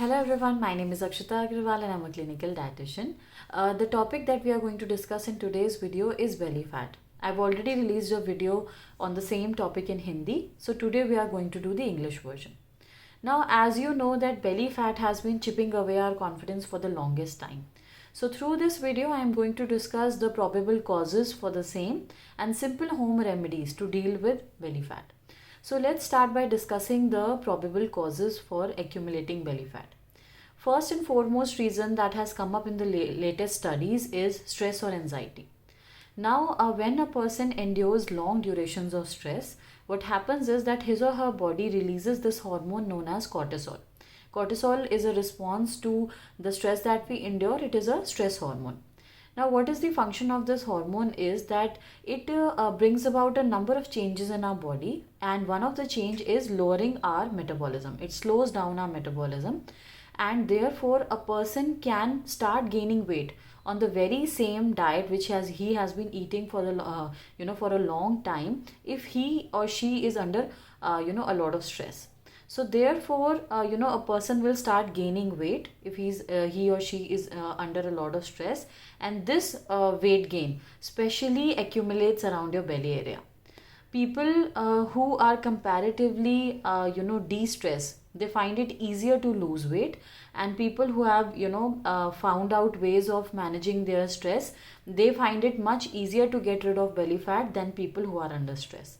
Hello everyone, my name is Akshita Agrawal and I'm a clinical dietitian. The topic that we are going to discuss in today's video is belly fat. I've already released a video on the same topic in Hindi, so today we are going to do the English version. Now, as you know that belly fat has been chipping away our confidence for the longest time. So through this video, I am going to discuss the probable causes for the same and simple home remedies to deal with belly fat. So let's start by discussing the probable causes for accumulating belly fat. First and foremost reason that has come up in the latest studies is stress or anxiety. Now, when a person endures long durations of stress, what happens is that his or her body releases this hormone known as cortisol. Cortisol is a response to the stress that we endure. It is a stress hormone. Now, what is the function of this hormone is that it brings about a number of changes in our body, and one of the change is lowering our metabolism. It slows down our metabolism, and therefore a person can start gaining weight on the very same diet which he has been eating for for a long time if he or she is under a lot of stress. So therefore, a person will start gaining weight if he or she is under a lot of stress, and this weight gain specially accumulates around your belly area. People who are comparatively, de-stressed, they find it easier to lose weight, and people who have, found out ways of managing their stress, they find it much easier to get rid of belly fat than people who are under stress.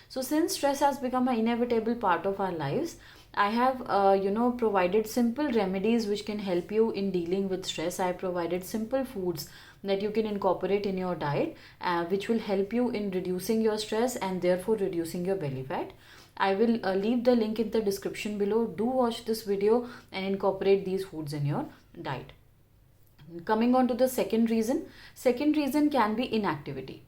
So since stress has become an inevitable part of our lives, I have provided simple remedies which can help you in dealing with stress. I have provided simple foods that you can incorporate in your diet, which will help you in reducing your stress and therefore reducing your belly fat. I will leave the link in the description below. Do watch this video and incorporate these foods in your diet. Coming on to the second reason can be inactivity.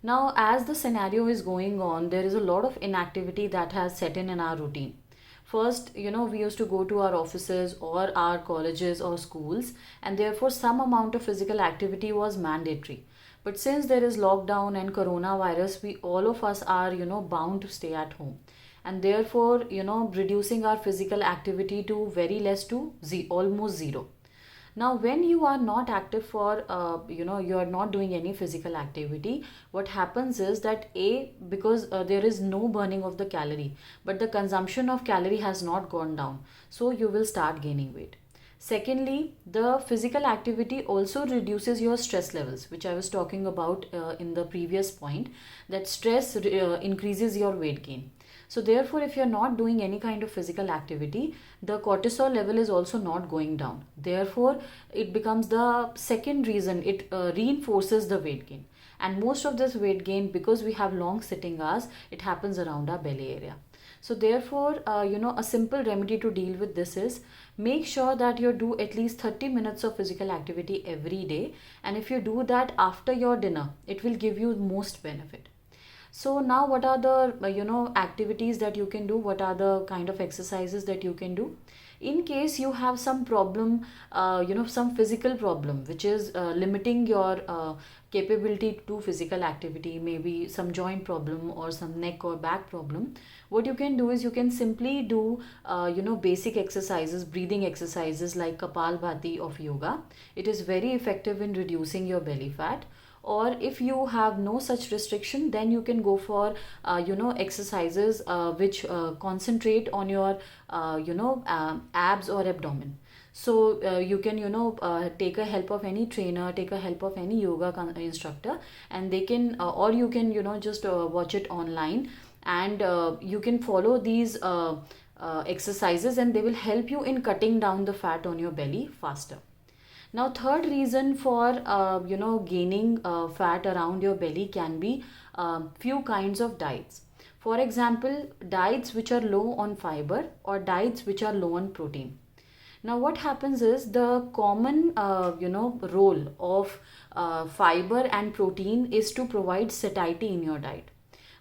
Now, as the scenario is going on, there is a lot of inactivity that has set in our routine. First, we used to go to our offices or our colleges or schools, and therefore some amount of physical activity was mandatory. But since there is lockdown and coronavirus, all of us are, bound to stay at home. And therefore, reducing our physical activity to very less to almost zero. Now, when you are not active for, you are not doing any physical activity, what happens is that because there is no burning of the calorie, but the consumption of calorie has not gone down. So you will start gaining weight. Secondly, the physical activity also reduces your stress levels, which I was talking about in the previous point, that stress increases your weight gain. So therefore, if you're not doing any kind of physical activity, the cortisol level is also not going down. Therefore, it becomes the second reason. It reinforces the weight gain. And most of this weight gain, because we have long sitting hours, it happens around our belly area. So therefore, a simple remedy to deal with this is make sure that you do at least 30 minutes of physical activity every day. And if you do that after your dinner, it will give you most benefit. So now what are the activities that you can do? What are the kind of exercises that you can do? In case you have some problem, some physical problem which is limiting your capability to physical activity, maybe some joint problem or some neck or back problem, what you can do is you can simply do basic exercises, breathing exercises like Kapalbhati of yoga. It is very effective in reducing your belly fat. Or if you have no such restriction, then you can go for exercises which concentrate on your abs or abdomen. So you can take a help of any trainer, take a help of any yoga instructor, and they can or you can just watch it online, and you can follow these exercises, and they will help you in cutting down the fat on your belly faster. Now, third reason for gaining fat around your belly can be few kinds of diets. For example, diets which are low on fiber or diets which are low on protein. Now, what happens is the common role of fiber and protein is to provide satiety in your diet.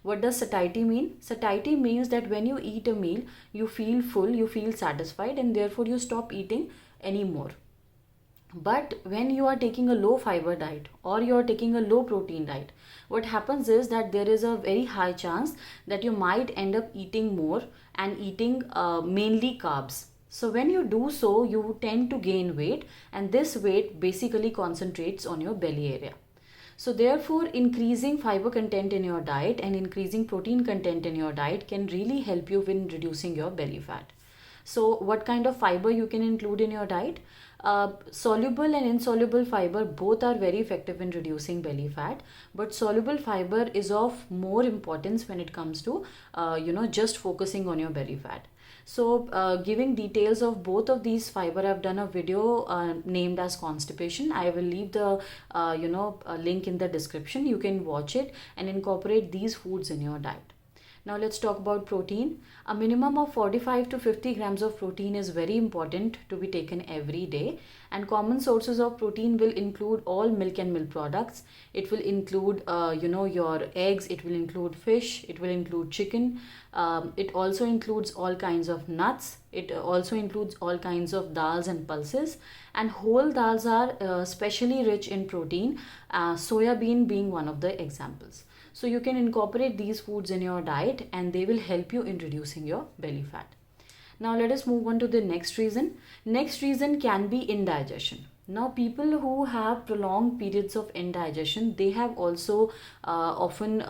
What does satiety mean? Satiety means that when you eat a meal, you feel full, you feel satisfied, and therefore you stop eating anymore. But when you are taking a low fiber diet or you are taking a low protein diet, what happens is that there is a very high chance that you might end up eating more and eating mainly carbs. So when you do so, you tend to gain weight, and this weight basically concentrates on your belly area. So therefore, increasing fiber content in your diet and increasing protein content in your diet can really help you in reducing your belly fat. So what kind of fiber you can include in your diet? Soluble and insoluble fiber both are very effective in reducing belly fat, but soluble fiber is of more importance when it comes to just focusing on your belly fat. So giving details of both of these fiber, I've done a video named as constipation. I will leave the a link in the description. You can watch it and incorporate these foods in your diet. Now let's talk about protein. A minimum of 45 to 50 grams of protein is very important to be taken every day, and common sources of protein will include all milk and milk products. It will include your eggs, it will include fish, it will include chicken. It also includes all kinds of nuts. It also includes all kinds of dals and pulses, and whole dals are especially rich in protein, soya bean being one of the examples. So you can incorporate these foods in your diet and they will help you in reducing your belly fat. Now let us move on to the next reason. Next reason can be indigestion. Now people who have prolonged periods of indigestion, they have also often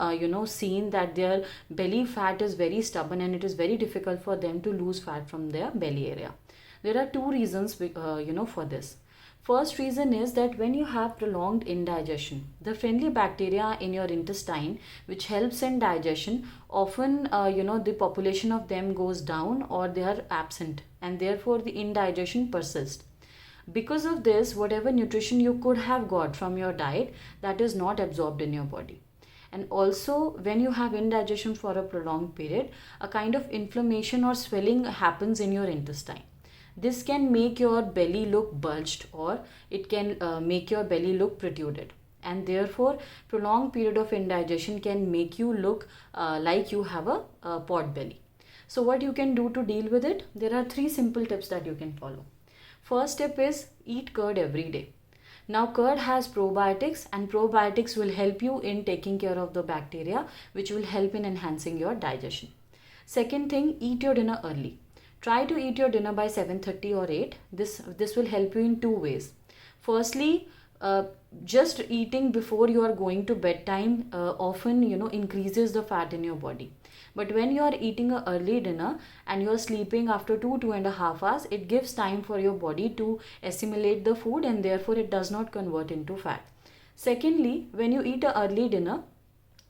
seen that their belly fat is very stubborn and it is very difficult for them to lose fat from their belly area. There are two reasons for this. First reason is that when you have prolonged indigestion, the friendly bacteria in your intestine, which helps in digestion, often the population of them goes down or they are absent, and therefore the indigestion persists. Because of this, whatever nutrition you could have got from your diet, that is not absorbed in your body. And also, when you have indigestion for a prolonged period, a kind of inflammation or swelling happens in your intestine. This can make your belly look bulged, or it can make your belly look protruded, and therefore prolonged period of indigestion can make you look like you have a pot belly. So what you can do to deal with it? There are 3 simple tips that you can follow. First tip is eat curd every day. Now curd has probiotics, and probiotics will help you in taking care of the bacteria, which will help in enhancing your digestion. Second thing, eat your dinner early. Try to eat your dinner by 7:30 or 8. This will help you in 2 ways. Firstly, just eating before you are going to bedtime often increases the fat in your body. But when you are eating an early dinner and you are sleeping after 2.5 hours, it gives time for your body to assimilate the food, and therefore it does not convert into fat. Secondly, when you eat an early dinner,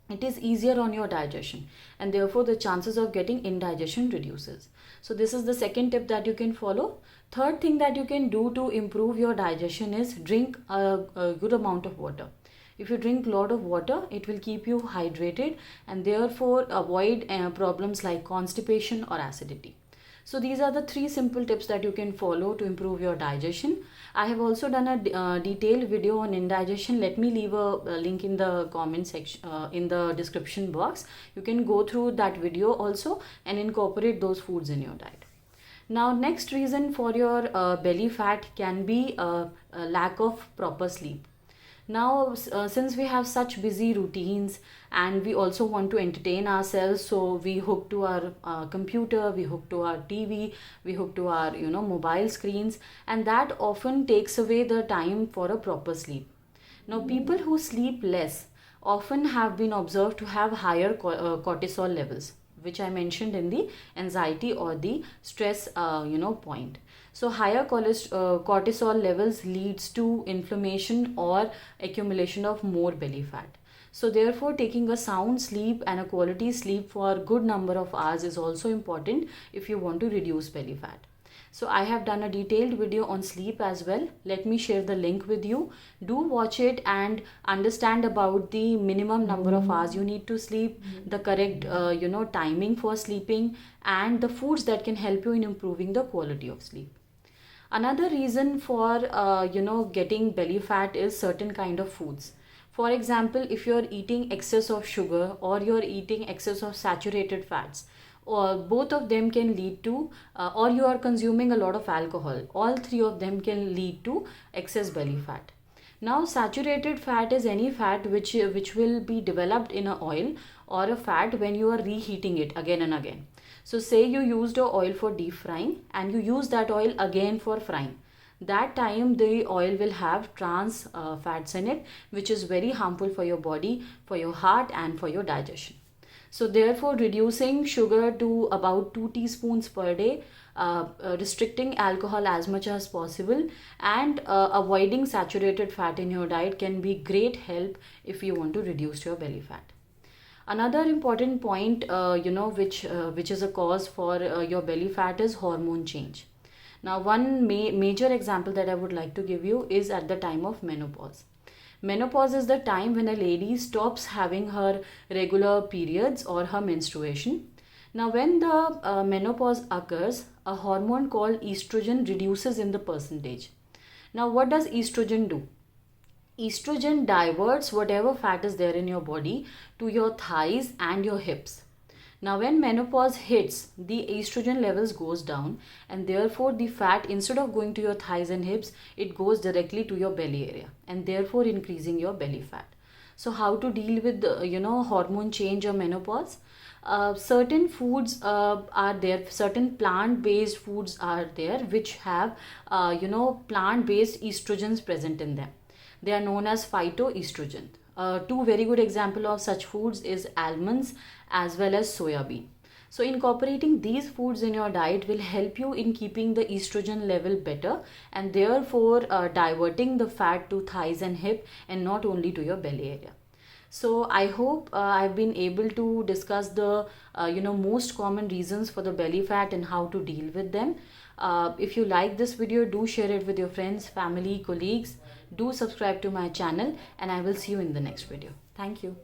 it is easier on your digestion, and therefore the chances of getting indigestion reduces. So this is the second tip that you can follow. Third thing that you can do to improve your digestion is drink a good amount of water. If you drink a lot of water, it will keep you hydrated and therefore avoid problems like constipation or acidity. So these are the 3 simple tips that you can follow to improve your digestion. I have also done a detailed video on indigestion. Let me leave a link in the comment section, in the description box. You can go through that video also and incorporate those foods in your diet. Now next reason for your belly fat can be a lack of proper sleep. Now since we have such busy routines and we also want to entertain ourselves, so we hook to our computer, we hook to our TV, we hook to our mobile screens, and that often takes away the time for a proper sleep. Now people who sleep less often have been observed to have higher cortisol levels, which I mentioned in the anxiety or the stress point. So higher cortisol levels leads to inflammation or accumulation of more belly fat. So therefore taking a sound sleep and a quality sleep for a good number of hours is also important if you want to reduce belly fat. So I have done a detailed video on sleep as well. Let me share the link with you. Do watch it and understand about the minimum number of hours you need to sleep, the correct timing for sleeping, and the foods that can help you in improving the quality of sleep. Another reason for getting belly fat is certain kind of foods. For example, if you're eating excess of sugar or you're eating excess of saturated fats, or both of them can lead to or you are consuming a lot of alcohol, all 3 of them can lead to excess belly fat. Now saturated fat is any fat which will be developed in a oil or a fat when you are reheating it again and again. So say you used your oil for deep frying and you use that oil again for frying. That time the oil will have trans fats in it, which is very harmful for your body, for your heart and for your digestion. So therefore reducing sugar to about 2 teaspoons per day, restricting alcohol as much as possible, and avoiding saturated fat in your diet can be great help if you want to reduce your belly fat. Another important point, which is a cause for your belly fat is hormone change. Now, one major example that I would like to give you is at the time of menopause. Menopause is the time when a lady stops having her regular periods or her menstruation. Now, when the menopause occurs, a hormone called estrogen reduces in the percentage. Now, what does estrogen do? Estrogen diverts whatever fat is there in your body to your thighs and your hips. Now when menopause hits, the estrogen levels goes down, and therefore the fat, instead of going to your thighs and hips, it goes directly to your belly area and therefore increasing your belly fat. So how to deal with hormone change or menopause? Certain foods are there, certain plant-based foods are there which have plant-based estrogens present in them. They are known as phytoestrogen. Two very good example of such foods is almonds as well as soya bean. So incorporating these foods in your diet will help you in keeping the estrogen level better, and therefore diverting the fat to thighs and hip and not only to your belly area. So I hope I've been able to discuss the most common reasons for the belly fat and how to deal with them. If you like this video, do share it with your friends, family, colleagues. Do subscribe to my channel, and I will see you in the next video. Thank you.